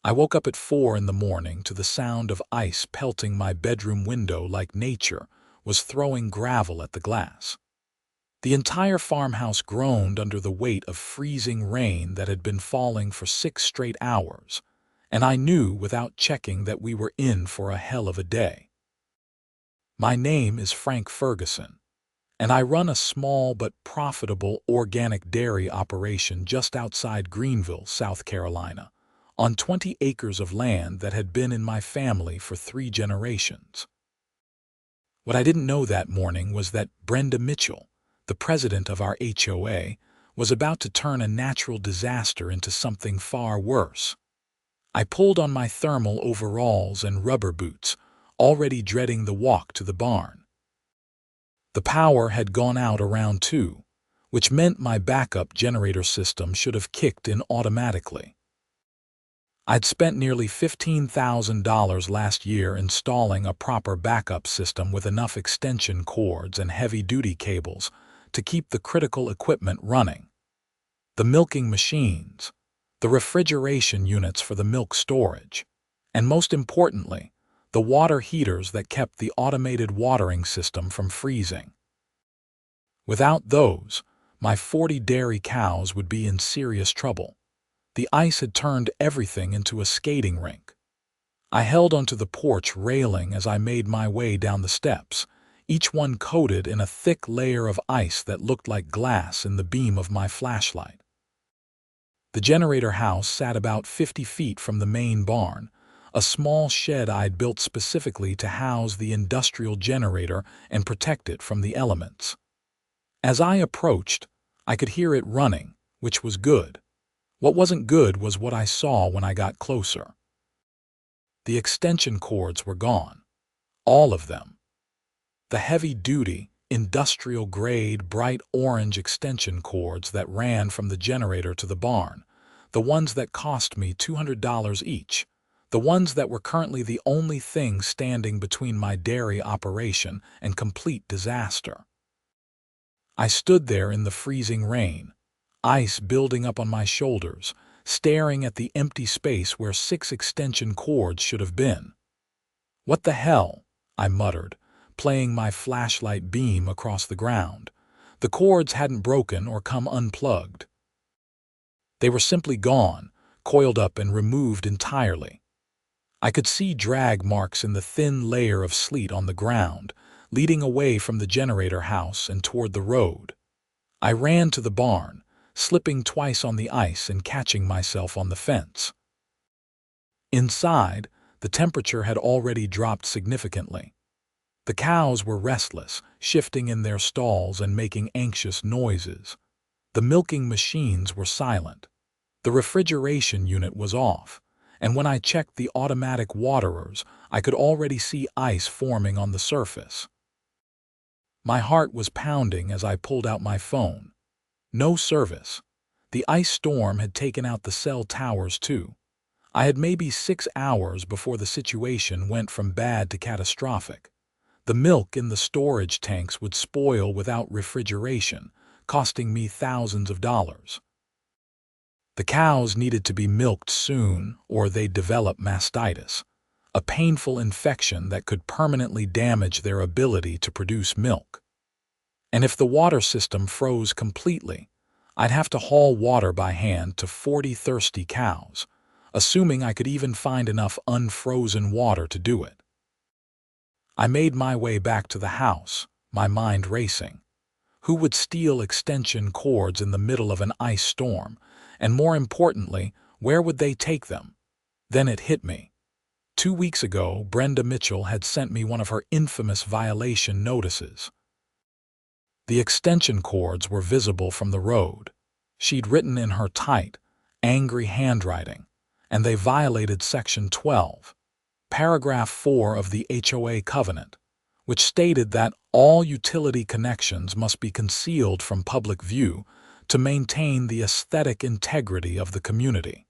I woke up at 4 in the morning to the sound of ice pelting my bedroom window like nature was throwing gravel at the glass. The entire farmhouse groaned under the weight of freezing rain that had been falling for 6 straight hours, and I knew without checking that we were in for a hell of a day. My name is Frank Ferguson, and I run a small but profitable organic dairy operation just outside Greenville, South Carolina, on 20 acres of land that had been in my family for 3 generations. What I didn't know that morning was that Brenda Mitchell, the president of our HOA, was about to turn a natural disaster into something far worse. I pulled on my thermal overalls and rubber boots, already dreading the walk to the barn. The power had gone out around 2, which meant my backup generator system should have kicked in automatically. I'd spent nearly $15,000 last year installing a proper backup system with enough extension cords and heavy-duty cables to keep the critical equipment running. The milking machines, the refrigeration units for the milk storage, and most importantly, the water heaters that kept the automated watering system from freezing. Without those, my 40 dairy cows would be in serious trouble. The ice had turned everything into a skating rink. I held onto the porch railing as I made my way down the steps, each one coated in a thick layer of ice that looked like glass in the beam of my flashlight. The generator house sat about 50 feet from the main barn, a small shed I'd built specifically to house the industrial generator and protect it from the elements. As I approached, I could hear it running, which was good. What wasn't good was what I saw when I got closer. The extension cords were gone. All of them. The heavy-duty, industrial-grade, bright orange extension cords that ran from the generator to the barn, the ones that cost me $200 each, the ones that were currently the only thing standing between my dairy operation and complete disaster. I stood there in the freezing rain, ice building up on my shoulders, staring at the empty space where 6 extension cords should have been. "What the hell?" I muttered, playing my flashlight beam across the ground. The cords hadn't broken or come unplugged. They were simply gone, coiled up and removed entirely. I could see drag marks in the thin layer of sleet on the ground, leading away from the generator house and toward the road. I ran to the barn, slipping twice on the ice and catching myself on the fence. Inside, the temperature had already dropped significantly. The cows were restless, shifting in their stalls and making anxious noises. The milking machines were silent. The refrigeration unit was off, and when I checked the automatic waterers, I could already see ice forming on the surface. My heart was pounding as I pulled out my phone. No service. The ice storm had taken out the cell towers too. I had maybe 6 hours before the situation went from bad to catastrophic. The milk in the storage tanks would spoil without refrigeration, costing me thousands of dollars. The cows needed to be milked soon or they'd develop mastitis, a painful infection that could permanently damage their ability to produce milk. And if the water system froze completely, I'd have to haul water by hand to 40 thirsty cows, assuming I could even find enough unfrozen water to do it. I made my way back to the house, my mind racing. Who would steal extension cords in the middle of an ice storm? And more importantly, where would they take them? Then it hit me. 2 weeks ago, Brenda Mitchell had sent me one of her infamous violation notices. The extension cords were visible from the road. She'd written in her tight, angry handwriting, and they violated Section 12, Paragraph 4 of the HOA covenant, which stated that all utility connections must be concealed from public view to maintain the aesthetic integrity of the community.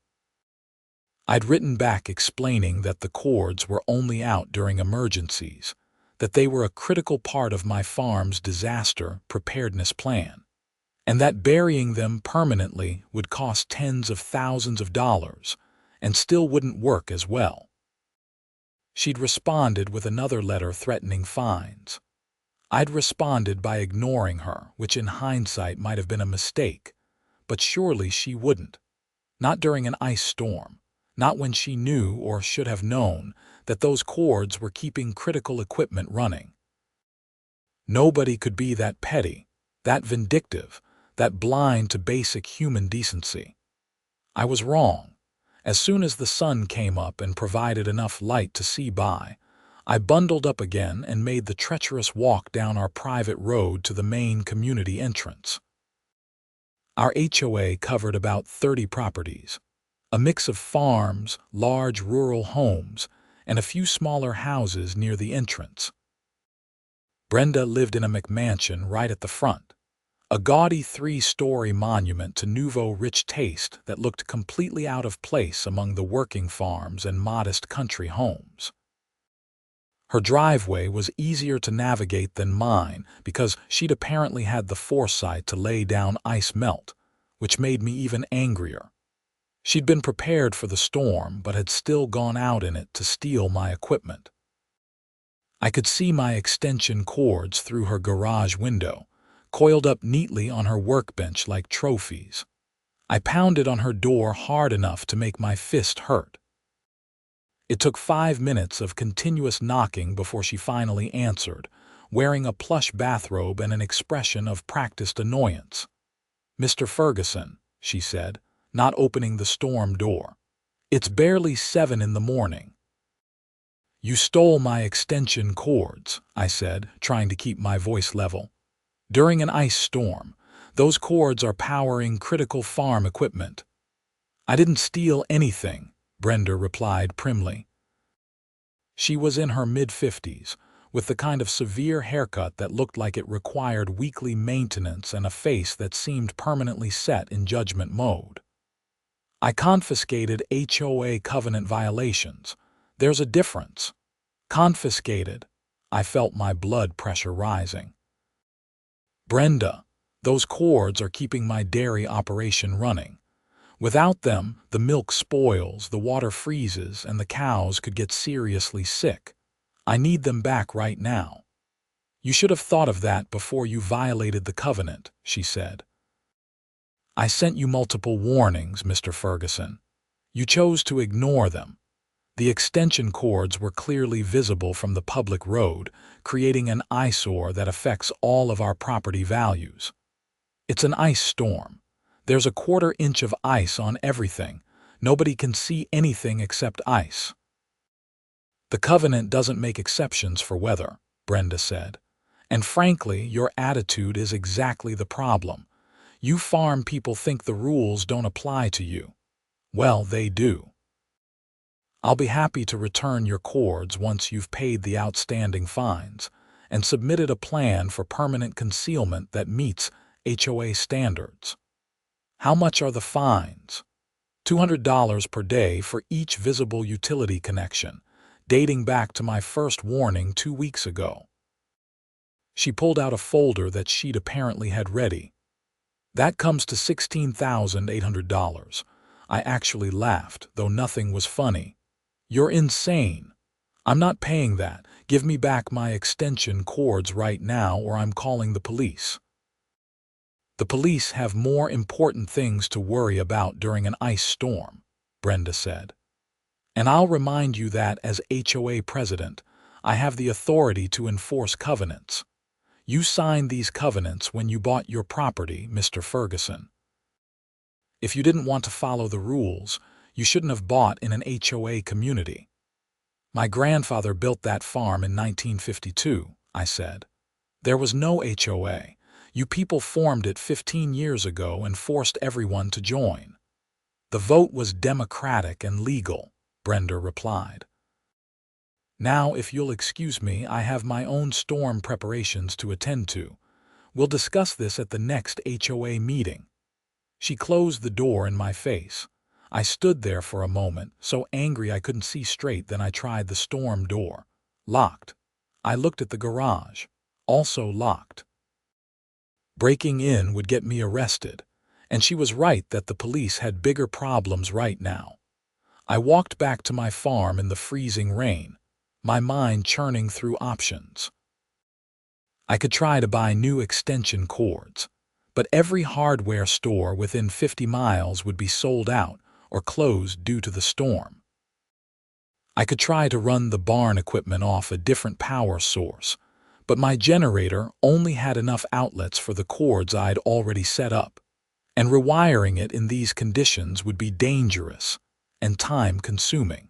I'd written back explaining that the cords were only out during emergencies, that they were a critical part of my farm's disaster preparedness plan, and that burying them permanently would cost tens of thousands of dollars, and still wouldn't work as well. She'd responded with another letter threatening fines. I'd responded by ignoring her, which in hindsight might have been a mistake, but surely she wouldn't. Not during an ice storm, not when she knew or should have known that those cords were keeping critical equipment running. Nobody could be that petty, that vindictive, that blind to basic human decency. I was wrong. As soon as the sun came up and provided enough light to see by, I bundled up again and made the treacherous walk down our private road to the main community entrance. Our HOA covered about 30 properties, a mix of farms, large rural homes, and a few smaller houses near the entrance. Brenda lived in a McMansion right at the front, a gaudy 3-story monument to nouveau rich taste that looked completely out of place among the working farms and modest country homes. Her driveway was easier to navigate than mine because she'd apparently had the foresight to lay down ice melt, which made me even angrier. She'd been prepared for the storm but had still gone out in it to steal my equipment. I could see my extension cords through her garage window, coiled up neatly on her workbench like trophies. I pounded on her door hard enough to make my fist hurt. It took 5 minutes of continuous knocking before she finally answered, wearing a plush bathrobe and an expression of practiced annoyance. "Mr. Ferguson," she said, not opening the storm door. "It's barely 7 in the morning." "You stole my extension cords," I said, trying to keep my voice level. "During an ice storm, those cords are powering critical farm equipment." "I didn't steal anything," Brenda replied primly. She was in her mid-50s, with the kind of severe haircut that looked like it required weekly maintenance and a face that seemed permanently set in judgment mode. "I confiscated HOA covenant violations. There's a difference." "Confiscated." I felt my blood pressure rising. "Brenda, those cords are keeping my dairy operation running. Without them, the milk spoils, the water freezes, and the cows could get seriously sick. I need them back right now." "You should have thought of that before you violated the covenant," she said. "I sent you multiple warnings, Mr. Ferguson. You chose to ignore them. The extension cords were clearly visible from the public road, creating an eyesore that affects all of our property values. It's an ice storm. There's a 1/4 inch of ice on everything. Nobody can see anything except ice." "The covenant doesn't make exceptions for weather," Brenda said. "And frankly, your attitude is exactly the problem. You farm people think the rules don't apply to you. Well, they do. I'll be happy to return your cords once you've paid the outstanding fines and submitted a plan for permanent concealment that meets HOA standards." "How much are the fines?" $200 per day for each visible utility connection, dating back to my first warning 2 weeks ago. She pulled out a folder that she'd apparently had ready. "That comes to $16,800. I actually laughed, though nothing was funny. "You're insane. I'm not paying that. Give me back my extension cords right now or I'm calling the police." "The police have more important things to worry about during an ice storm," Brenda said. "And I'll remind you that as HOA president, I have the authority to enforce covenants. You signed these covenants when you bought your property, Mr. Ferguson. If you didn't want to follow the rules, you shouldn't have bought in an HOA community." "My grandfather built that farm in 1952, I said. "There was no HOA. You people formed it 15 years ago and forced everyone to join." "The vote was democratic and legal," Brenda replied. "Now, if you'll excuse me, I have my own storm preparations to attend to. We'll discuss this at the next HOA meeting." She closed the door in my face. I stood there for a moment, so angry I couldn't see straight. Then I tried the storm door. Locked. I looked at the garage. Also locked. Breaking in would get me arrested, and she was right that the police had bigger problems right now. I walked back to my farm in the freezing rain, my mind churning through options. I could try to buy new extension cords, but every hardware store within 50 miles would be sold out or closed due to the storm. I could try to run the barn equipment off a different power source, but my generator only had enough outlets for the cords I'd already set up, and rewiring it in these conditions would be dangerous and time-consuming.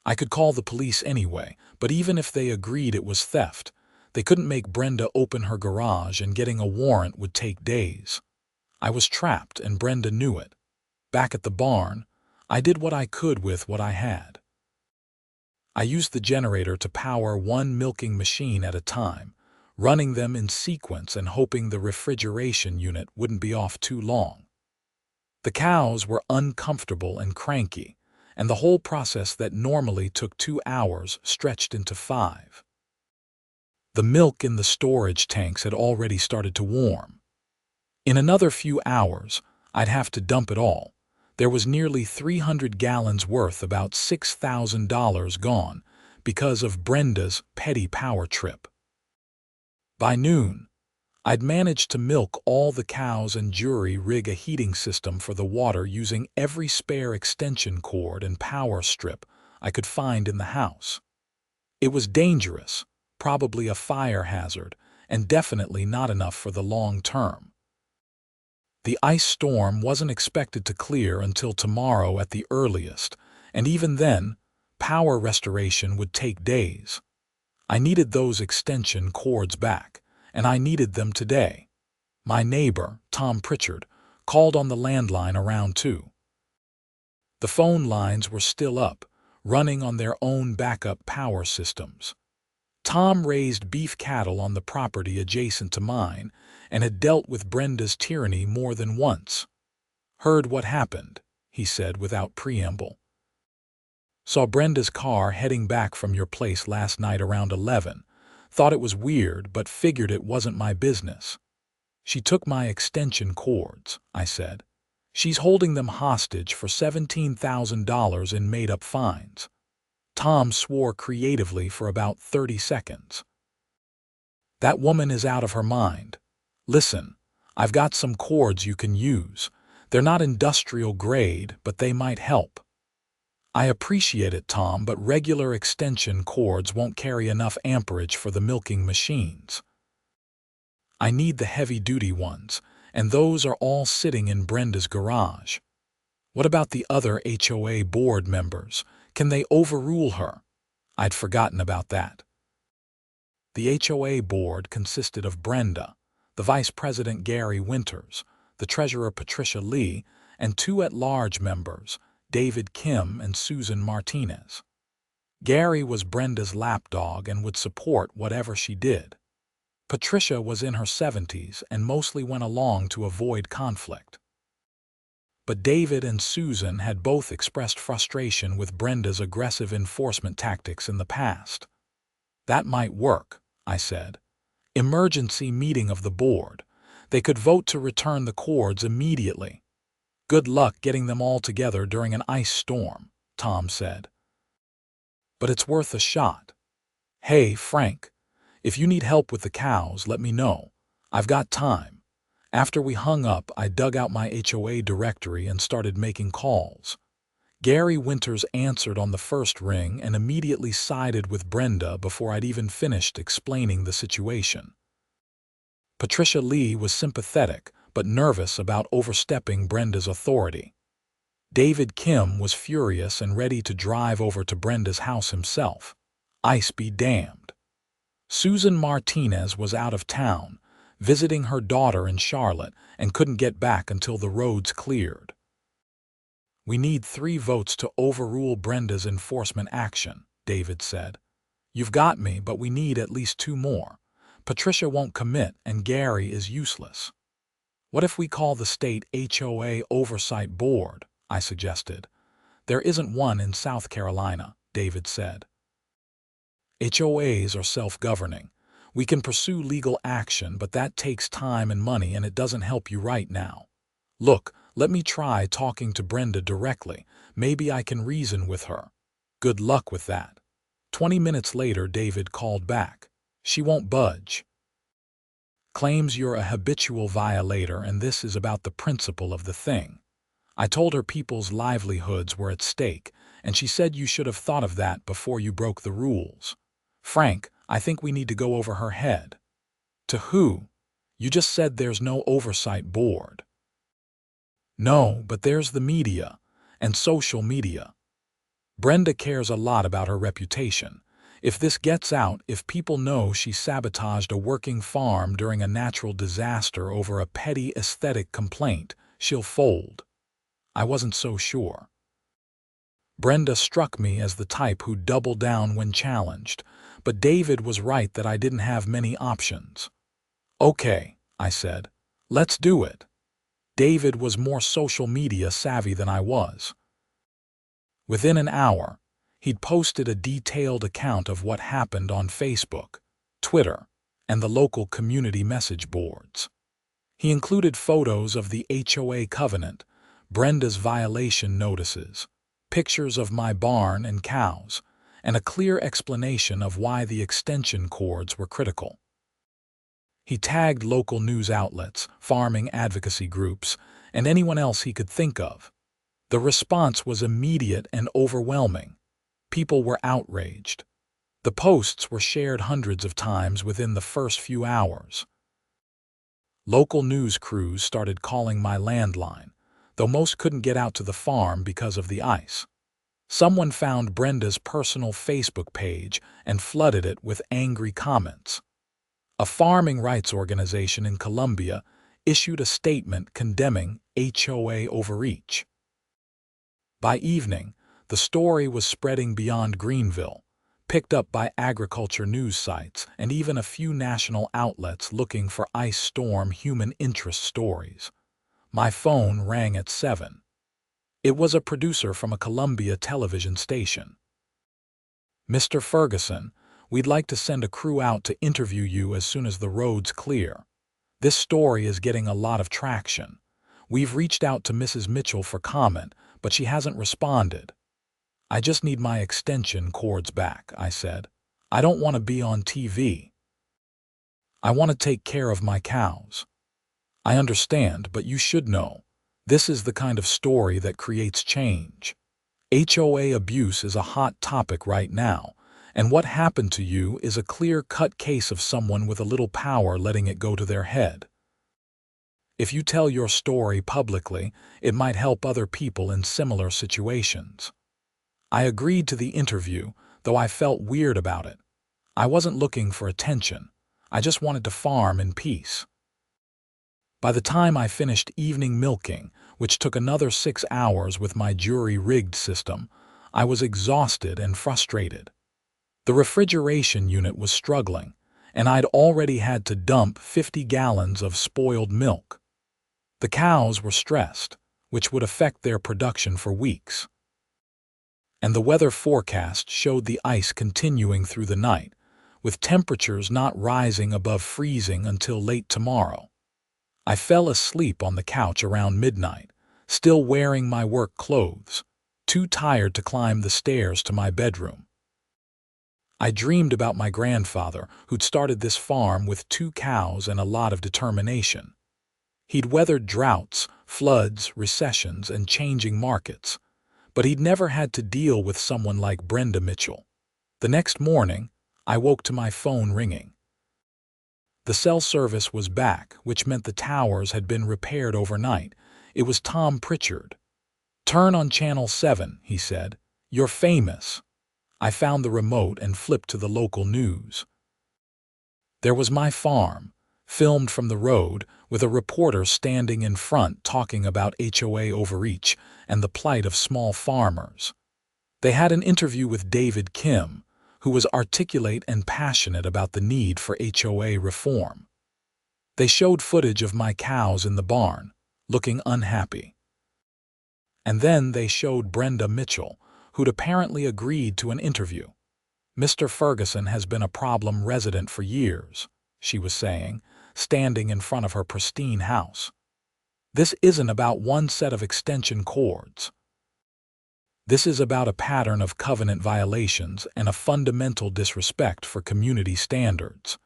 I could call the police anyway, but even if they agreed it was theft, they couldn't make Brenda open her garage, and getting a warrant would take days. I was trapped, and Brenda knew it. Back at the barn, I did what I could with what I had. I used the generator to power one milking machine at a time, running them in sequence and hoping the refrigeration unit wouldn't be off too long. The cows were uncomfortable and cranky, and the whole process that normally took 2 hours stretched into 5. The milk in the storage tanks had already started to warm. In another few hours, I'd have to dump it all. There was nearly 300 gallons worth, about $6,000 gone, because of Brenda's petty power trip. By noon, I'd managed to milk all the cows and jury-rig a heating system for the water using every spare extension cord and power strip I could find in the house. It was dangerous, probably a fire hazard, and definitely not enough for the long term. The ice storm wasn't expected to clear until tomorrow at the earliest, and even then, power restoration would take days. I needed those extension cords back, and I needed them today. My neighbor, Tom Pritchard, called on the landline around 2. The phone lines were still up, running on their own backup power systems. Tom raised beef cattle on the property adjacent to mine and had dealt with Brenda's tyranny more than once. "Heard what happened," he said without preamble. "Saw Brenda's car heading back from your place last night around 11. Thought it was weird, but figured it wasn't my business. She took my extension cords," I said. "She's holding them hostage for $17,000 in made-up fines." Tom swore creatively for about 30 seconds. "That woman is out of her mind. Listen, I've got some cords you can use. They're not industrial grade, but they might help." "I appreciate it, Tom, but regular extension cords won't carry enough amperage for the milking machines. I need the heavy-duty ones, and those are all sitting in Brenda's garage." "What about the other HOA board members? Can they overrule her?" I'd forgotten about that. The HOA board consisted of Brenda, the vice president Gary Winters, the treasurer Patricia Lee, and 2 at-large members, David Kim and Susan Martinez. Gary was Brenda's lapdog and would support whatever she did. Patricia was in her 70s and mostly went along to avoid conflict. But David and Susan had both expressed frustration with Brenda's aggressive enforcement tactics in the past. "That might work," I said. "Emergency meeting of the board. They could vote to return the cords immediately." "Good luck getting them all together during an ice storm," Tom said. "But it's worth a shot. Hey, Frank, if you need help with the cows, let me know. I've got time." After we hung up, I dug out my HOA directory and started making calls. Gary Winters answered on the first ring and immediately sided with Brenda before I'd even finished explaining the situation. Patricia Lee was sympathetic but nervous about overstepping Brenda's authority. David Kim was furious and ready to drive over to Brenda's house himself. Ice be damned. Susan Martinez was out of town, visiting her daughter in Charlotte, and couldn't get back until the roads cleared. "We need 3 votes to overrule Brenda's enforcement action," David said. "You've got me, but we need at least 2 more. Patricia won't commit, and Gary is useless." "What if we call the state HOA Oversight Board?" I suggested. "There isn't one in South Carolina," David said. "HOAs are self-governing. We can pursue legal action, but that takes time and money, and it doesn't help you right now. Look, Let me try talking to Brenda directly. Maybe I can reason with her. Good luck with that. 20 minutes later, David called back. She won't budge. Claims you're a habitual violator, and this is about the principle of the thing. I told her people's livelihoods were at stake, and she said you should have thought of that before you broke the rules. Frank, I think we need to go over her head. To who? You just said there's no oversight board. No, but there's the media, and social media. Brenda cares a lot about her reputation. If this gets out, if people know she sabotaged a working farm during a natural disaster over a petty aesthetic complaint, she'll fold. I wasn't so sure. Brenda struck me as the type who'd double down when challenged, but David was right that I didn't have many options. Okay, I said. Let's do it. David was more social media savvy than I was. Within an hour, he'd posted a detailed account of what happened on Facebook, Twitter, and the local community message boards. He included photos of the HOA covenant, Brenda's violation notices, pictures of my barn and cows, and a clear explanation of why the extension cords were critical. He tagged local news outlets, farming advocacy groups, and anyone else he could think of. The response was immediate and overwhelming. People were outraged. The posts were shared hundreds of times within the first few hours. Local news crews started calling my landline, though most couldn't get out to the farm because of the ice. Someone found Brenda's personal Facebook page and flooded it with angry comments. A farming rights organization in Colombia issued a statement condemning HOA overreach. By evening, the story was spreading beyond Greenville, picked up by agriculture news sites and even a few national outlets looking for ice storm human interest stories. My phone rang at 7. It was a producer from a Columbia television station. Mr. Ferguson, we'd like to send a crew out to interview you as soon as the road's clear. This story is getting a lot of traction. We've reached out to Mrs. Mitchell for comment, but she hasn't responded. I just need my extension cords back, I said. I don't want to be on TV. I want to take care of my cows. I understand, but you should know. This is the kind of story that creates change. HOA abuse is a hot topic right now, and what happened to you is a clear-cut case of someone with a little power letting it go to their head. If you tell your story publicly, it might help other people in similar situations. I agreed to the interview, though I felt weird about it. I wasn't looking for attention. I just wanted to farm in peace. By the time I finished evening milking, which took another 6 hours with my jury-rigged system, I was exhausted and frustrated. The refrigeration unit was struggling, and I'd already had to dump 50 gallons of spoiled milk. The cows were stressed, which would affect their production for weeks. And the weather forecast showed the ice continuing through the night, with temperatures not rising above freezing until late tomorrow. I fell asleep on the couch around midnight, still wearing my work clothes, too tired to climb the stairs to my bedroom. I dreamed about my grandfather, who'd started this farm with 2 cows and a lot of determination. He'd weathered droughts, floods, recessions, and changing markets, but he'd never had to deal with someone like Brenda Mitchell. The next morning, I woke to my phone ringing. The cell service was back, which meant the towers had been repaired overnight. It was Tom Pritchard. "Turn on Channel 7, he said. "You're famous." I found the remote and flipped to the local news. There was my farm, filmed from the road, with a reporter standing in front talking about HOA overreach and the plight of small farmers. They had an interview with David Kim, who was articulate and passionate about the need for HOA reform. They showed footage of my cows in the barn, looking unhappy. And then they showed Brenda Mitchell, who'd apparently agreed to an interview. "Mr. Ferguson has been a problem resident for years," she was saying, standing in front of her pristine house. This isn't about one set of extension cords. This is about a pattern of covenant violations and a fundamental disrespect for community standards.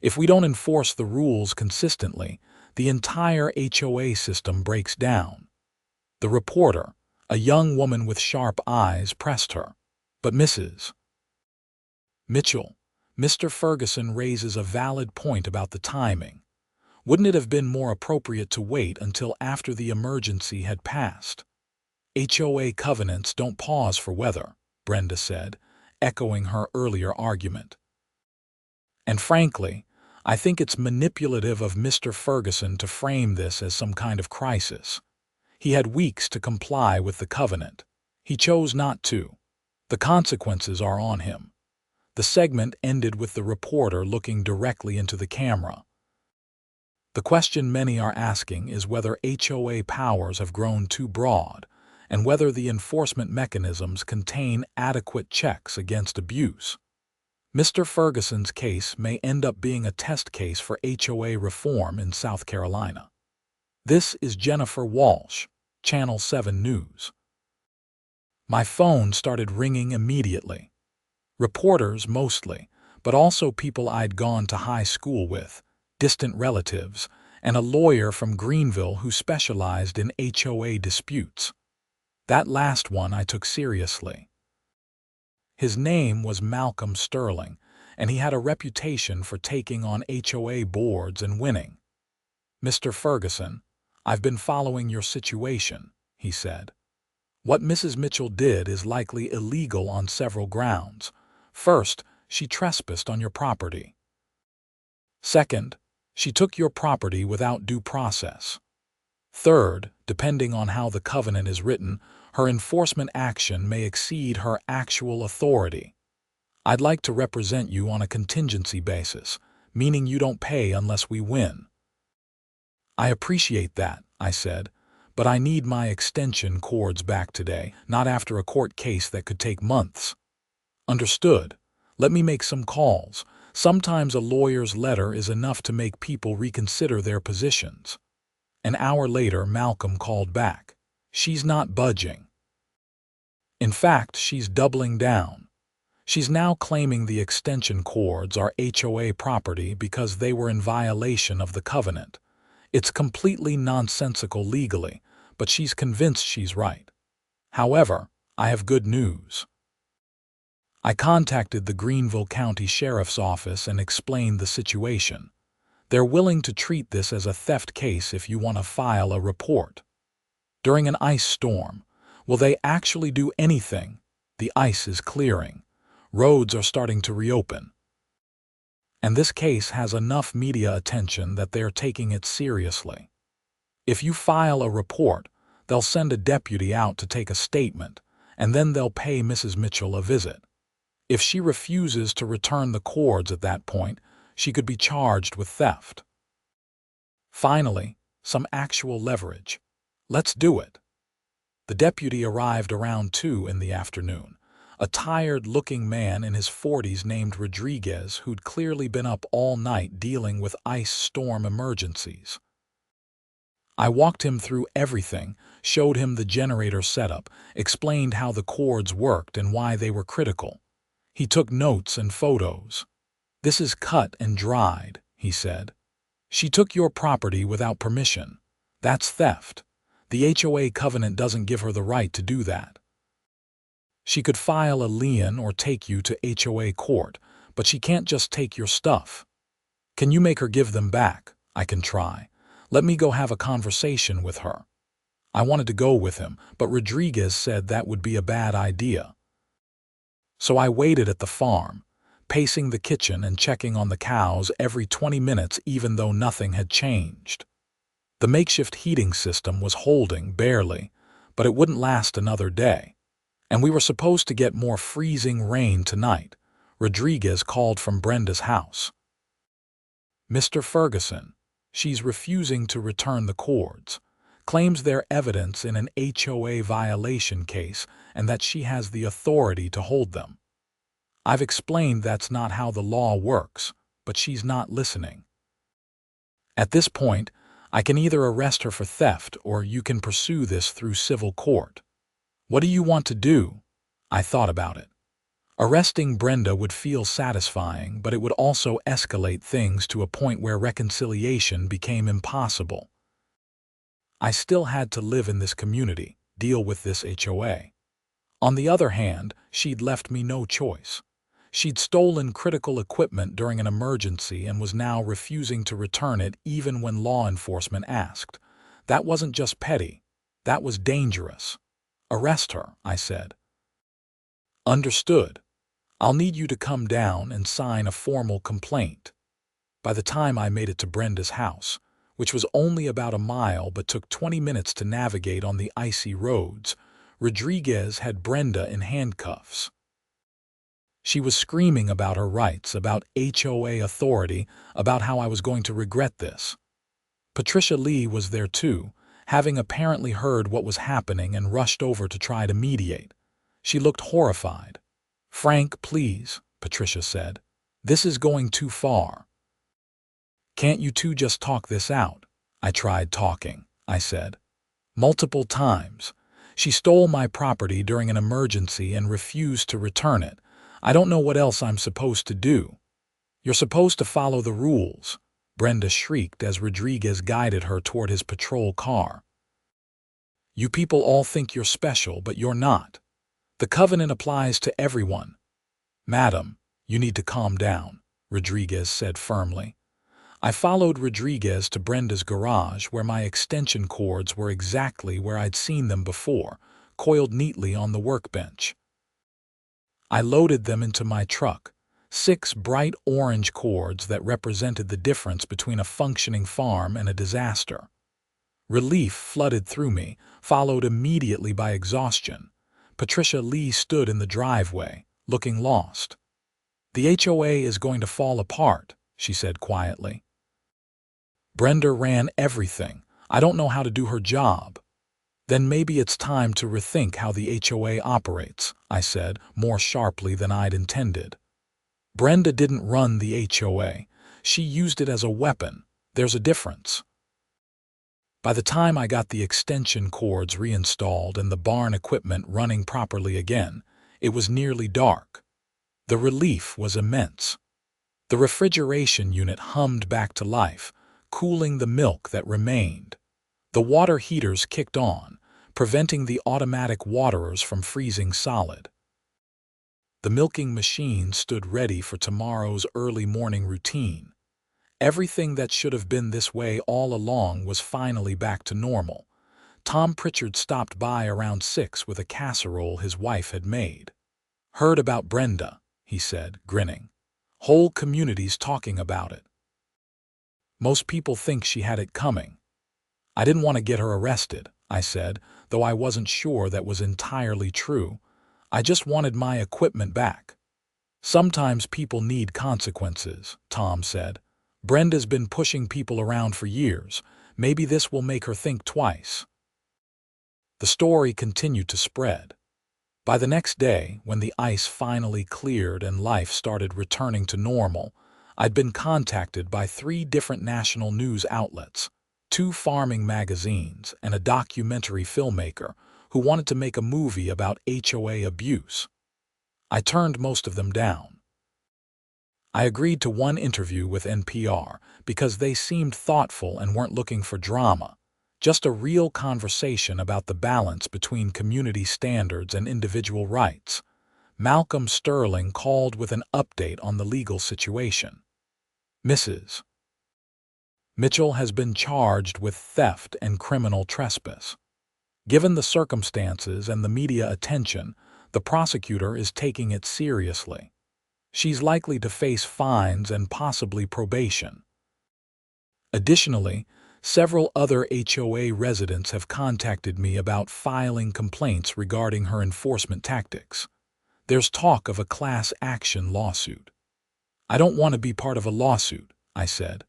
If we don't enforce the rules consistently, the entire HOA system breaks down. The reporter, a young woman with sharp eyes, pressed her. But Mrs. Mitchell, Mr. Ferguson raises a valid point about the timing. Wouldn't it have been more appropriate to wait until after the emergency had passed? HOA covenants don't pause for weather, Brenda said, echoing her earlier argument. And frankly, I think it's manipulative of Mr. Ferguson to frame this as some kind of crisis. He had weeks to comply with the covenant. He chose not to. The consequences are on him. The segment ended with the reporter looking directly into the camera. The question many are asking is whether HOA powers have grown too broad, and whether the enforcement mechanisms contain adequate checks against abuse. Mr. Ferguson's case may end up being a test case for HOA reform in South Carolina. This is Jennifer Walsh, Channel 7 News. My phone started ringing immediately. Reporters mostly, but also people I'd gone to high school with, distant relatives, and a lawyer from Greenville who specialized in HOA disputes. That last one I took seriously. His name was Malcolm Sterling, and he had a reputation for taking on HOA boards and winning. "Mr. Ferguson, I've been following your situation," he said. "What Mrs. Mitchell did is likely illegal on several grounds. First, she trespassed on your property. Second, she took your property without due process. Third, depending on how the covenant is written, her enforcement action may exceed her actual authority. I'd like to represent you on a contingency basis, meaning you don't pay unless we win." "I appreciate that," I said, "but I need my extension cords back today, not after a court case that could take months." "Understood. Let me make some calls. Sometimes a lawyer's letter is enough to make people reconsider their positions." An hour later, Malcolm called back. "She's not budging. In fact, she's doubling down. She's now claiming the extension cords are HOA property because they were in violation of the covenant. It's completely nonsensical legally, but she's convinced she's right. However, I have good news." I contacted the Greenville County Sheriff's Office and explained the situation. They're willing to treat this as a theft case if you want to file a report. During an ice storm, will they actually do anything? The ice is clearing. Roads are starting to reopen. And this case has enough media attention that they're taking it seriously. If you file a report, they'll send a deputy out to take a statement, and then they'll pay Mrs. Mitchell a visit. If she refuses to return the cords at that point, she could be charged with theft. Finally, some actual leverage. Let's do it. The deputy arrived around 2 in the afternoon. A tired-looking man in his 40s named Rodriguez who'd clearly been up all night dealing with ice storm emergencies. I walked him through everything, showed him the generator setup, explained how the cords worked and why they were critical. He took notes and photos. "This is cut and dried," he said. "She took your property without permission. That's theft. The HOA covenant doesn't give her the right to do that. She could file a lien or take you to HOA court, but she can't just take your stuff. Can you make her give them back?" "I can try. Let me go have a conversation with her." I wanted to go with him, but Rodriguez said that would be a bad idea. So I waited at the farm, pacing the kitchen and checking on the cows every 20 minutes even though nothing had changed. The makeshift heating system was holding barely, but it wouldn't last another day. And we were supposed to get more freezing rain tonight. Rodriguez called from Brenda's house. "Mr. Ferguson, she's refusing to return the cords. Claims they're evidence in an HOA violation case and that she has the authority to hold them. I've explained that's not how the law works, but she's not listening." At this point, I can either arrest her for theft or you can pursue this through civil court. What do you want to do? I thought about it. Arresting Brenda would feel satisfying, but it would also escalate things to a point where reconciliation became impossible. I still had to live in this community, deal with this HOA. On the other hand, she'd left me no choice. She'd stolen critical equipment during an emergency and was now refusing to return it even when law enforcement asked. That wasn't just petty. That was dangerous. Arrest her, I said. Understood. I'll need you to come down and sign a formal complaint. By the time I made it to Brenda's house, which was only about a mile but took 20 minutes to navigate on the icy roads, Rodriguez had Brenda in handcuffs. She was screaming about her rights, about HOA authority, about how I was going to regret this. Patricia Lee was there too, having apparently heard what was happening and rushed over to try to mediate. She looked horrified. "Frank, please," Patricia said. "This is going too far." "Can't you two just talk this out?" "I tried talking," I said. "Multiple times. She stole my property during an emergency and refused to return it. I don't know what else I'm supposed to do." "You're supposed to follow the rules," Brenda shrieked as Rodriguez guided her toward his patrol car. "You people all think you're special, but you're not. The covenant applies to everyone." "Madam, you need to calm down," Rodriguez said firmly. I followed Rodriguez to Brenda's garage where my extension cords were exactly where I'd seen them before, coiled neatly on the workbench. I loaded them into my truck, 6 bright orange cords that represented the difference between a functioning farm and a disaster. Relief flooded through me, followed immediately by exhaustion. Patricia Lee stood in the driveway, looking lost. "The HOA is going to fall apart," she said quietly. "Brenda ran everything. I don't know how to do her job." "Then maybe it's time to rethink how the HOA operates," I said, more sharply than I'd intended. "Brenda didn't run the HOA. She used it as a weapon. There's a difference." By the time I got the extension cords reinstalled and the barn equipment running properly again, it was nearly dark. The relief was immense. The refrigeration unit hummed back to life, cooling the milk that remained. The water heaters kicked on, preventing the automatic waterers from freezing solid. The milking machine stood ready for tomorrow's early morning routine. Everything that should have been this way all along was finally back to normal. Tom Pritchard stopped by around 6 with a casserole his wife had made. "Heard about Brenda," he said, grinning. "Whole community's talking about it. Most people think she had it coming." "I didn't want to get her arrested," I said, though I wasn't sure that was entirely true. "I just wanted my equipment back." "Sometimes people need consequences," Tom said. "Brenda's been pushing people around for years. Maybe this will make her think twice." The story continued to spread. By the next day, when the ice finally cleared and life started returning to normal, I'd been contacted by 3 different national news outlets, 2 farming magazines, and a documentary filmmaker who wanted to make a movie about HOA abuse. I turned most of them down. I agreed to one interview with NPR because they seemed thoughtful and weren't looking for drama, just a real conversation about the balance between community standards and individual rights. Malcolm Sterling called with an update on the legal situation. "Mrs. Mitchell has been charged with theft and criminal trespass. Given the circumstances and the media attention, the prosecutor is taking it seriously. She's likely to face fines and possibly probation." Additionally, several other HOA residents have contacted me about filing complaints regarding her enforcement tactics. There's talk of a class action lawsuit. "I don't want to be part of a lawsuit," I said.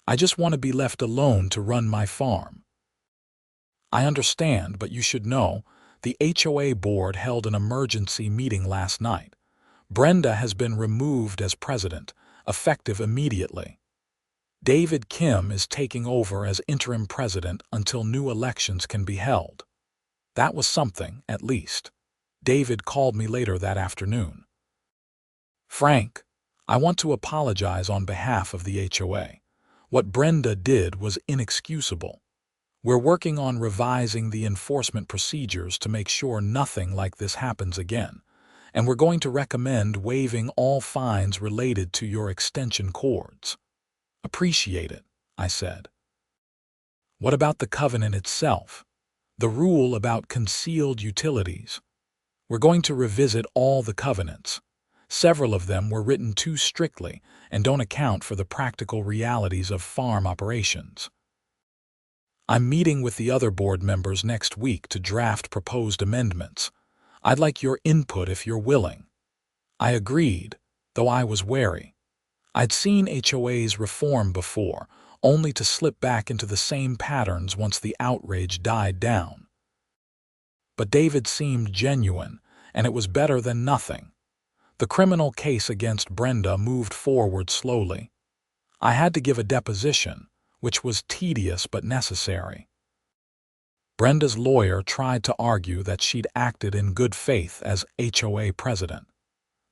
"I just want to be left alone to run my farm." "I understand, but you should know, the HOA board held an emergency meeting last night. Brenda has been removed as president, effective immediately." David Kim is taking over as interim president until new elections can be held. That was something, at least. David called me later that afternoon. Frank, I want to apologize on behalf of the HOA. What Brenda did was inexcusable. We're working on revising the enforcement procedures to make sure nothing like this happens again, and we're going to recommend waiving all fines related to your extension cords. Appreciate it, I said. What about the covenant itself? The rule about concealed utilities? We're going to revisit all the covenants. Several of them were written too strictly and don't account for the practical realities of farm operations. I'm meeting with the other board members next week to draft proposed amendments. I'd like your input if you're willing. I agreed, though I was wary. I'd seen HOAs reform before, only to slip back into the same patterns once the outrage died down. But David seemed genuine, and it was better than nothing. The criminal case against Brenda moved forward slowly. I had to give a deposition, which was tedious but necessary. Brenda's lawyer tried to argue that she'd acted in good faith as HOA president,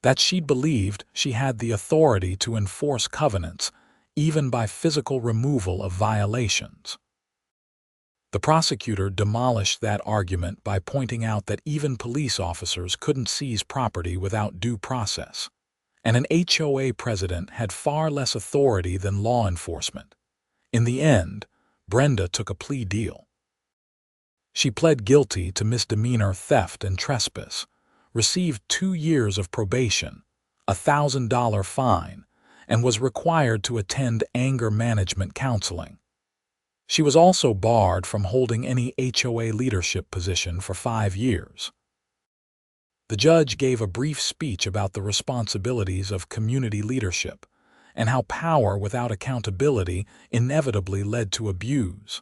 that she'd believed she had the authority to enforce covenants, even by physical removal of violations. The prosecutor demolished that argument by pointing out that even police officers couldn't seize property without due process, and an HOA president had far less authority than law enforcement. In the end, Brenda took a plea deal. She pled guilty to misdemeanor theft and trespass, received 2 years of probation, a $1,000 fine, and was required to attend anger management counseling. She was also barred from holding any HOA leadership position for 5 years. The judge gave a brief speech about the responsibilities of community leadership and how power without accountability inevitably led to abuse.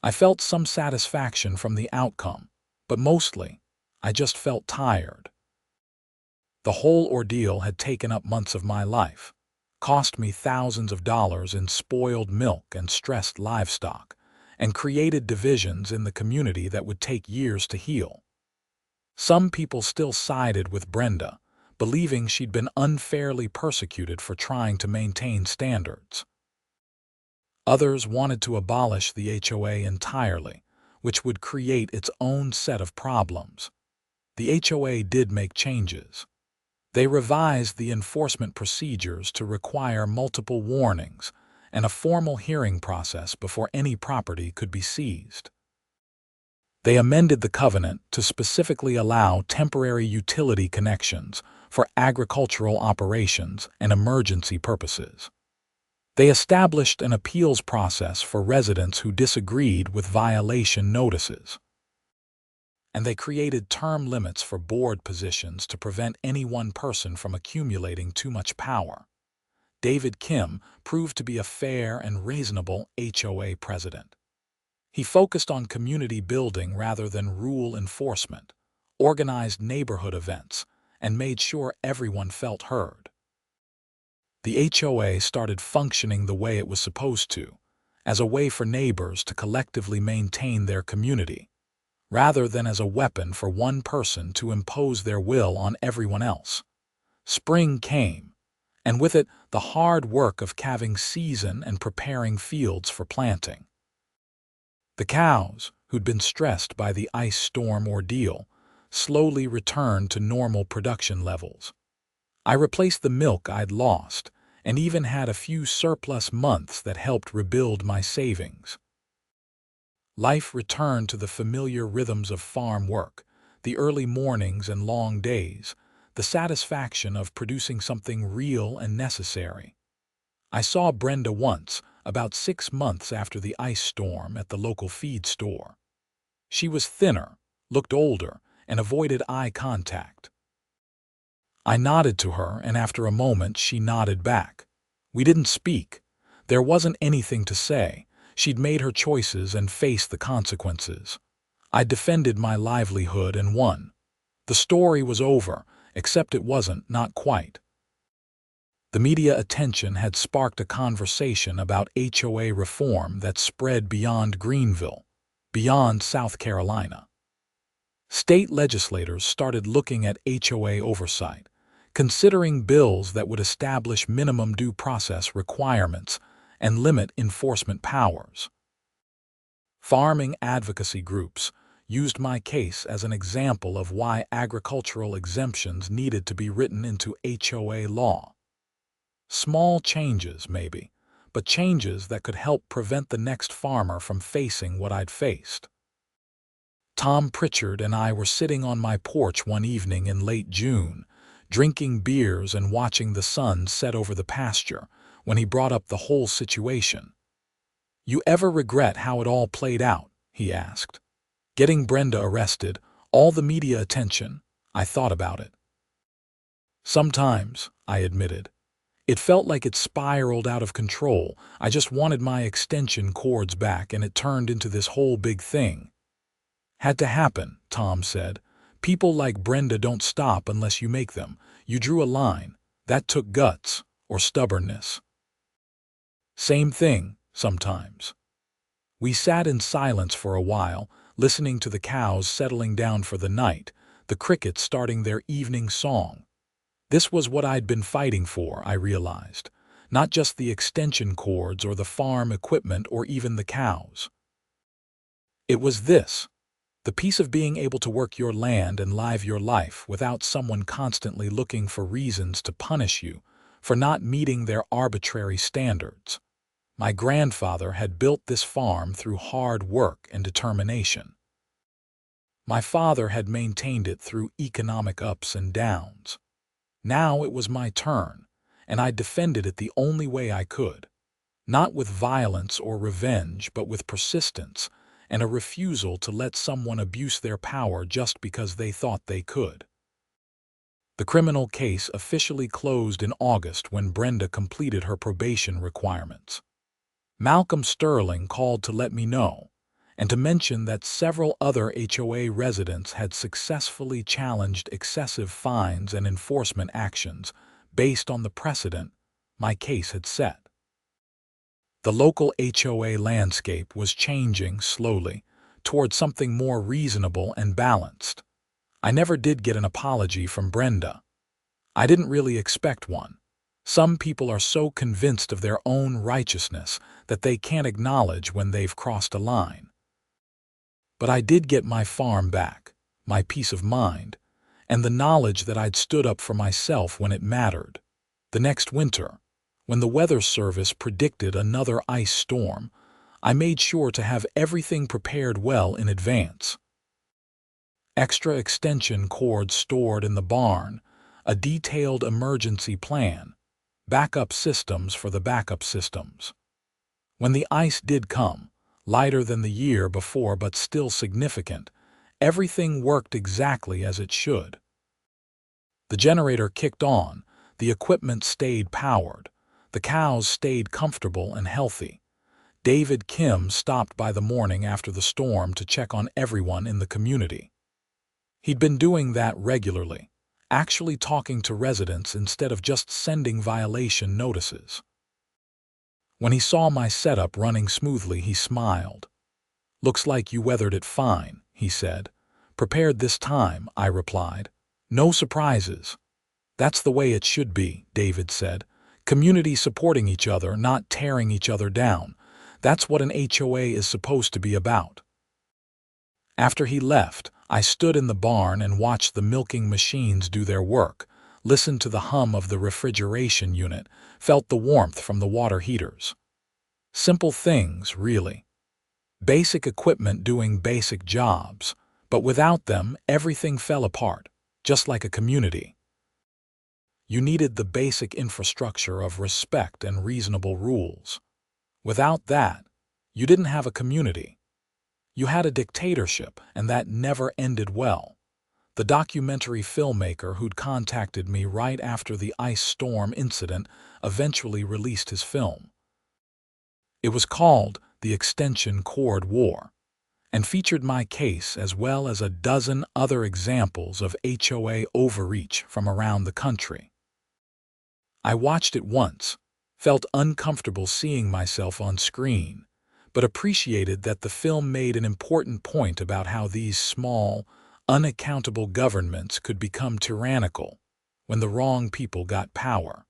I felt some satisfaction from the outcome, but mostly, I just felt tired. The whole ordeal had taken up months of my life, cost me thousands of dollars in spoiled milk and stressed livestock, and created divisions in the community that would take years to heal. Some people still sided with Brenda, believing she'd been unfairly persecuted for trying to maintain standards. Others wanted to abolish the HOA entirely, which would create its own set of problems. The HOA did make changes. They revised the enforcement procedures to require multiple warnings and a formal hearing process before any property could be seized. They amended the covenant to specifically allow temporary utility connections for agricultural operations and emergency purposes. They established an appeals process for residents who disagreed with violation notices. And they created term limits for board positions to prevent any one person from accumulating too much power. David Kim proved to be a fair and reasonable HOA president. He focused on community building rather than rule enforcement, organized neighborhood events, and made sure everyone felt heard. The HOA started functioning the way it was supposed to, as a way for neighbors to collectively maintain their community, rather than as a weapon for one person to impose their will on everyone else. Spring came, and with it the hard work of calving season and preparing fields for planting. The cows, who'd been stressed by the ice storm ordeal, slowly returned to normal production levels. I replaced the milk I'd lost, and even had a few surplus months that helped rebuild my savings. Life returned to the familiar rhythms of farm work, the early mornings and long days, the satisfaction of producing something real and necessary. I saw Brenda once, about 6 months after the ice storm, at the local feed store. She was thinner, looked older, and avoided eye contact. I nodded to her, and after a moment she nodded back. We didn't speak. There wasn't anything to say. She'd made her choices and faced the consequences. I defended my livelihood and won. The story was over, except it wasn't, not quite. The media attention had sparked a conversation about HOA reform that spread beyond Greenville, beyond South Carolina. State legislators started looking at HOA oversight, considering bills that would establish minimum due process requirements and limit enforcement powers. Farming advocacy groups used my case as an example of why agricultural exemptions needed to be written into HOA law. Small changes, maybe, but changes that could help prevent the next farmer from facing what I'd faced. Tom Pritchard and I were sitting on my porch one evening in late June, drinking beers and watching the sun set over the pasture, when he brought up the whole situation. "You ever regret how it all played out?" he asked. "Getting Brenda arrested, all the media attention." I thought about it. "Sometimes," I admitted. "It felt like it spiraled out of control. I just wanted my extension cords back, and it turned into this whole big thing." "Had to happen," Tom said. "People like Brenda don't stop unless you make them. You drew a line. That took guts, or stubbornness." "Same thing, sometimes." We sat in silence for a while, listening to the cows settling down for the night, the crickets starting their evening song. This was what I'd been fighting for, I realized. Not just the extension cords or the farm equipment or even the cows. It was this: the peace of being able to work your land and live your life without someone constantly looking for reasons to punish you for not meeting their arbitrary standards. My grandfather had built this farm through hard work and determination. My father had maintained it through economic ups and downs. Now it was my turn, and I defended it the only way I could. Not with violence or revenge, but with persistence and a refusal to let someone abuse their power just because they thought they could. The criminal case officially closed in August when Brenda completed her probation requirements. Malcolm Sterling called to let me know, and to mention that several other HOA residents had successfully challenged excessive fines and enforcement actions based on the precedent my case had set. The local HOA landscape was changing slowly toward something more reasonable and balanced. I never did get an apology from Brenda. I didn't really expect one. Some people are so convinced of their own righteousness that they can't acknowledge when they've crossed a line. But I did get my farm back, my peace of mind, and the knowledge that I'd stood up for myself when it mattered. The next winter, when the Weather Service predicted another ice storm, I made sure to have everything prepared well in advance. Extra extension cords stored in the barn, a detailed emergency plan, backup systems for the backup systems. When the ice did come, lighter than the year before but still significant, everything worked exactly as it should. The generator kicked on, the equipment stayed powered, the cows stayed comfortable and healthy. David Kim stopped by the morning after the storm to check on everyone in the community. He'd been doing that regularly, actually talking to residents instead of just sending violation notices. When he saw my setup running smoothly, he smiled. "Looks like you weathered it fine," he said. "Prepared this time," I replied. "No surprises." "That's the way it should be," David said. "Community supporting each other, not tearing each other down. That's what an HOA is supposed to be about." After he left, I stood in the barn and watched the milking machines do their work, listened to the hum of the refrigeration unit, felt the warmth from the water heaters. Simple things, really. Basic equipment doing basic jobs, but without them, everything fell apart, just like a community. You needed the basic infrastructure of respect and reasonable rules. Without that, you didn't have a community. You had a dictatorship, and that never ended well. The documentary filmmaker who'd contacted me right after the ice storm incident eventually released his film. It was called The Extension Cord War, and featured my case as well as a dozen other examples of HOA overreach from around the country. I watched it once, felt uncomfortable seeing myself on screen, but appreciated that the film made an important point about how these small, unaccountable governments could become tyrannical when the wrong people got power.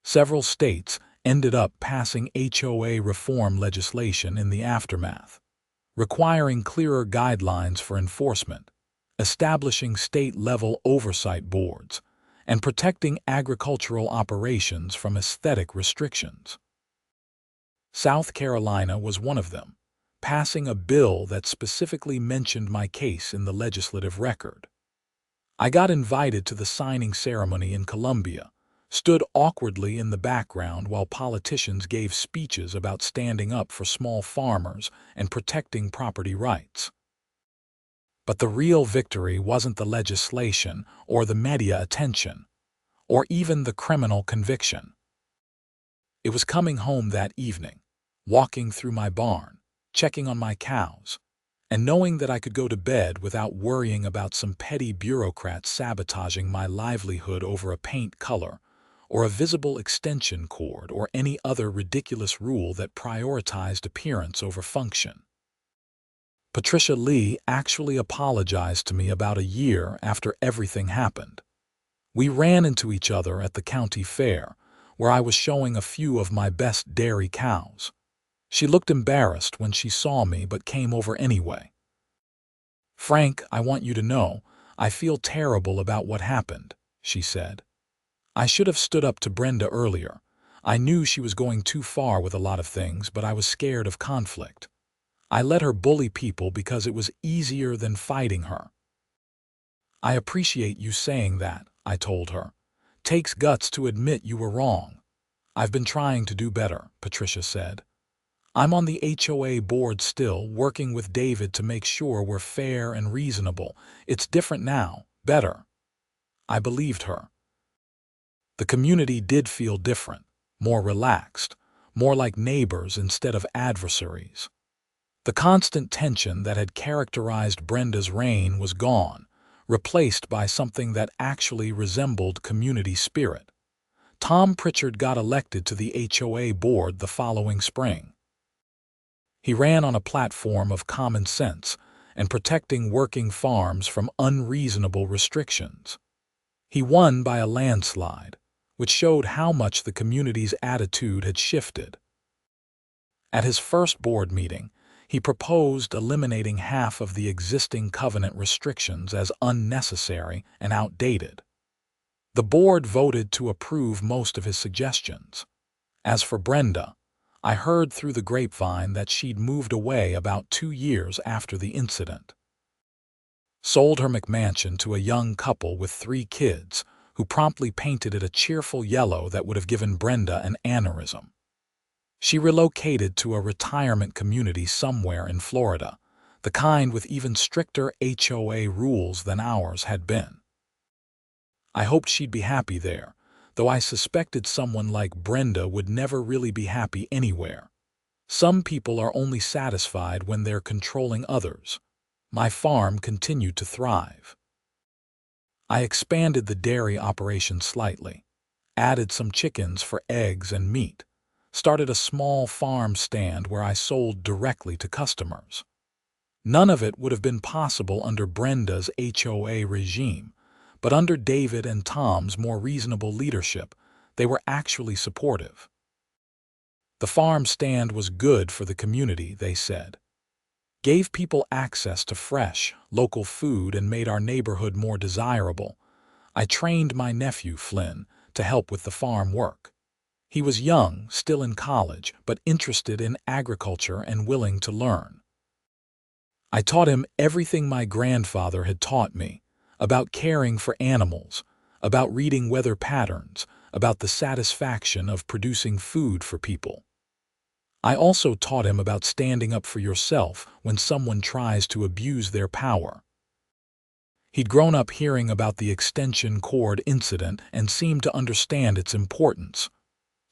Several states ended up passing HOA reform legislation in the aftermath, requiring clearer guidelines for enforcement, establishing state-level oversight boards, and protecting agricultural operations from aesthetic restrictions. South Carolina was one of them, passing a bill that specifically mentioned my case in the legislative record. I got invited to the signing ceremony in Columbia, stood awkwardly in the background while politicians gave speeches about standing up for small farmers and protecting property rights. But the real victory wasn't the legislation or the media attention, or even the criminal conviction. It was coming home that evening, walking through my barn, checking on my cows, and knowing that I could go to bed without worrying about some petty bureaucrat sabotaging my livelihood over a paint color, or a visible extension cord, or any other ridiculous rule that prioritized appearance over function. Patricia Lee actually apologized to me about a year after everything happened. We ran into each other at the county fair, where I was showing a few of my best dairy cows. She looked embarrassed when she saw me but came over anyway. "Frank, I want you to know, I feel terrible about what happened," she said. "I should have stood up to Brenda earlier. I knew she was going too far with a lot of things, but I was scared of conflict. I let her bully people because it was easier than fighting her." "I appreciate you saying that," I told her. "Takes guts to admit you were wrong." "I've been trying to do better," Patricia said. "I'm on the HOA board still, working with David to make sure we're fair and reasonable. It's different now, better." I believed her. The community did feel different, more relaxed, more like neighbors instead of adversaries. The constant tension that had characterized Brenda's reign was gone, replaced by something that actually resembled community spirit. Tom Pritchard got elected to the HOA board the following spring. He ran on a platform of common sense and protecting working farms from unreasonable restrictions. He won by a landslide, which showed how much the community's attitude had shifted. At his first board meeting, he proposed eliminating half of the existing covenant restrictions as unnecessary and outdated. The board voted to approve most of his suggestions. As for Brenda, I heard through the grapevine that she'd moved away about 2 years after the incident. Sold her McMansion to a young couple with 3 kids, who promptly painted it a cheerful yellow that would have given Brenda an aneurysm. She relocated to a retirement community somewhere in Florida, the kind with even stricter HOA rules than ours had been. I hoped she'd be happy there, though I suspected someone like Brenda would never really be happy anywhere. Some people are only satisfied when they're controlling others. My farm continued to thrive. I expanded the dairy operation slightly, added some chickens for eggs and meat, started a small farm stand where I sold directly to customers. None of it would have been possible under Brenda's HOA regime, but under David and Tom's more reasonable leadership, they were actually supportive. The farm stand was good for the community, they said. Gave people access to fresh, local food and made our neighborhood more desirable. I trained my nephew, Flynn, to help with the farm work. He was young, still in college, but interested in agriculture and willing to learn. I taught him everything my grandfather had taught me, about caring for animals, about reading weather patterns, about the satisfaction of producing food for people. I also taught him about standing up for yourself when someone tries to abuse their power. He'd grown up hearing about the extension cord incident and seemed to understand its importance.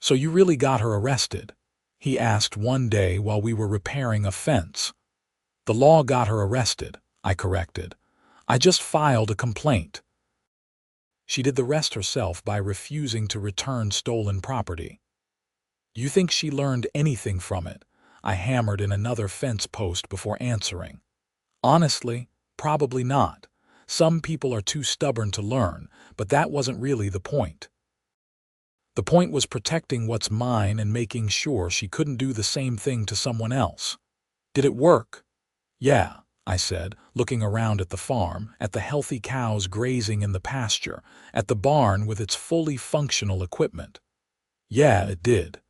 "So you really got her arrested?" he asked one day while we were repairing a fence. "The law got her arrested," I corrected. "I just filed a complaint." She did the rest herself by refusing to return stolen property. You think she learned anything from it? I hammered in another fence post before answering. Honestly, probably not. Some people are too stubborn to learn, but that wasn't really the point. The point was protecting what's mine and making sure she couldn't do the same thing to someone else. Did it work? Yeah, I said, looking around at the farm, at the healthy cows grazing in the pasture, at the barn with its fully functional equipment. Yeah, it did.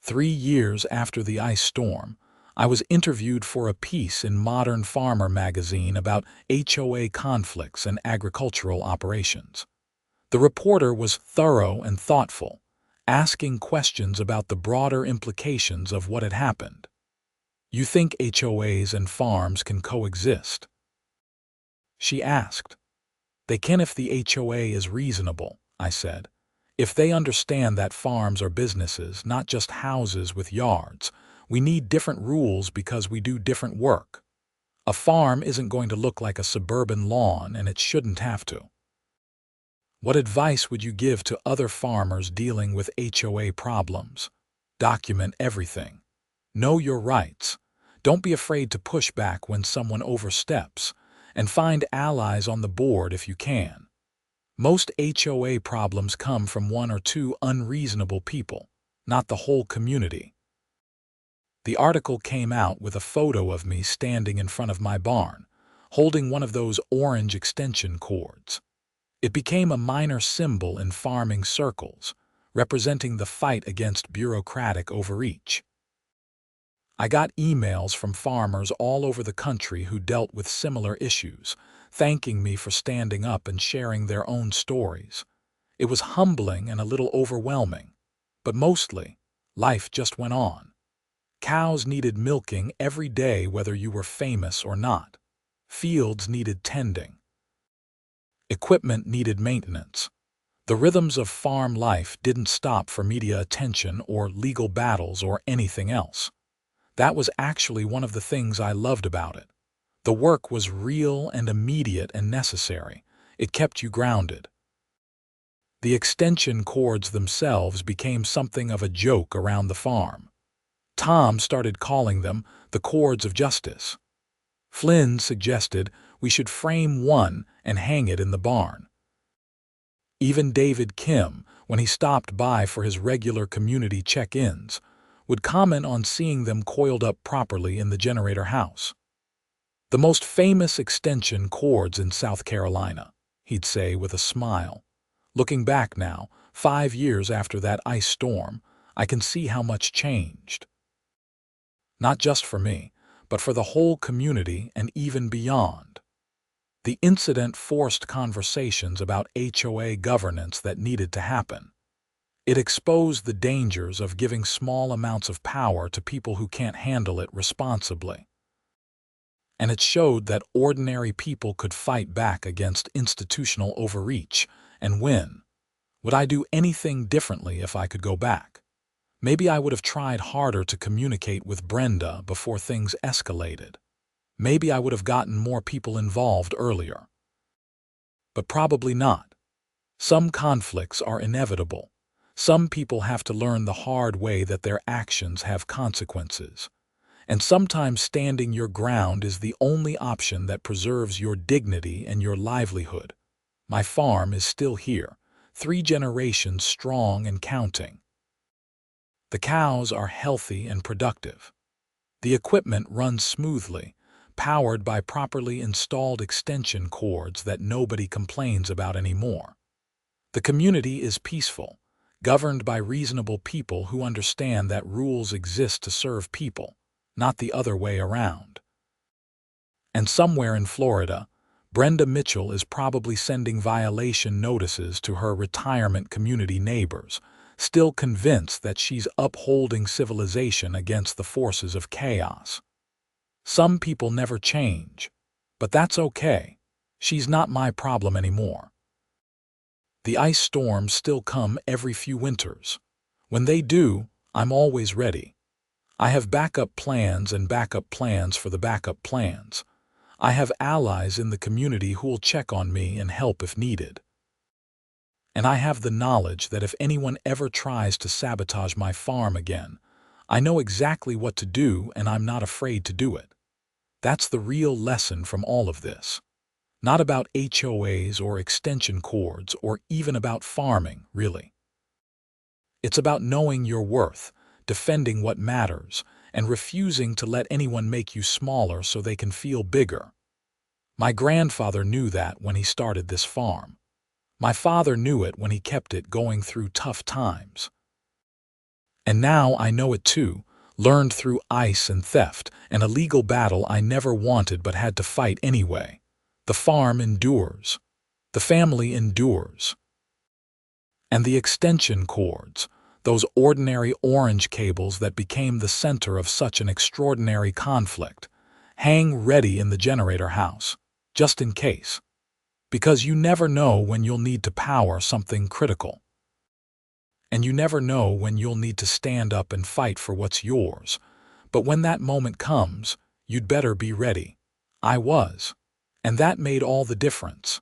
3 years after the ice storm, I was interviewed for a piece in Modern Farmer magazine about HOA conflicts and agricultural operations. The reporter was thorough and thoughtful, asking questions about the broader implications of what had happened. You think HOAs and farms can coexist? She asked. They can if the HOA is reasonable, I said. If they understand that farms are businesses, not just houses with yards, we need different rules because we do different work. A farm isn't going to look like a suburban lawn, and it shouldn't have to. What advice would you give to other farmers dealing with HOA problems? Document everything. Know your rights. Don't be afraid to push back when someone oversteps, and find allies on the board if you can. Most HOA problems come from one or two unreasonable people, not the whole community. The article came out with a photo of me standing in front of my barn, holding one of those orange extension cords. It became a minor symbol in farming circles, representing the fight against bureaucratic overreach. I got emails from farmers all over the country who dealt with similar issues, thanking me for standing up and sharing their own stories. It was humbling and a little overwhelming, but mostly, life just went on. Cows needed milking every day whether you were famous or not. Fields needed tending. Equipment needed maintenance. The rhythms of farm life didn't stop for media attention or legal battles or anything else. That was actually one of the things I loved about it. The work was real and immediate and necessary. It kept you grounded. The extension cords themselves became something of a joke around the farm. Tom started calling them the cords of justice. Flynn suggested we should frame one and hang it in the barn. Even David Kim, when he stopped by for his regular community check-ins, would comment on seeing them coiled up properly in the generator house. The most famous extension cords in South Carolina, he'd say with a smile. Looking back now, 5 years after that ice storm, I can see how much changed. Not just for me, but for the whole community and even beyond. The incident forced conversations about HOA governance that needed to happen. It exposed the dangers of giving small amounts of power to people who can't handle it responsibly. And it showed that ordinary people could fight back against institutional overreach and win. Would I do anything differently if I could go back? Maybe I would have tried harder to communicate with Brenda before things escalated. Maybe I would have gotten more people involved earlier. But probably not. Some conflicts are inevitable. Some people have to learn the hard way that their actions have consequences. And sometimes standing your ground is the only option that preserves your dignity and your livelihood. My farm is still here, 3 generations strong and counting. The cows are healthy and productive. The equipment runs smoothly, powered by properly installed extension cords that nobody complains about anymore. The community is peaceful, governed by reasonable people who understand that rules exist to serve people, not the other way around. And somewhere in Florida, Brenda Mitchell is probably sending violation notices to her retirement community neighbors, still convinced that she's upholding civilization against the forces of chaos. Some people never change, but that's okay. She's not my problem anymore. The ice storms still come every few winters. When they do, I'm always ready. I have backup plans and backup plans for the backup plans. I have allies in the community who'll check on me and help if needed. And I have the knowledge that if anyone ever tries to sabotage my farm again, I know exactly what to do and I'm not afraid to do it. That's the real lesson from all of this. Not about HOAs or extension cords or even about farming, really. It's about knowing your worth, defending what matters, and refusing to let anyone make you smaller so they can feel bigger. My grandfather knew that when he started this farm. My father knew it when he kept it going through tough times. And now I know it too, learned through ice and theft, an illegal battle I never wanted but had to fight anyway. The farm endures. The family endures. And the extension cords, those ordinary orange cables that became the center of such an extraordinary conflict, hang ready in the generator house, just in case. Because you never know when you'll need to power something critical. And you never know when you'll need to stand up and fight for what's yours. But when that moment comes, you'd better be ready. I was. And that made all the difference.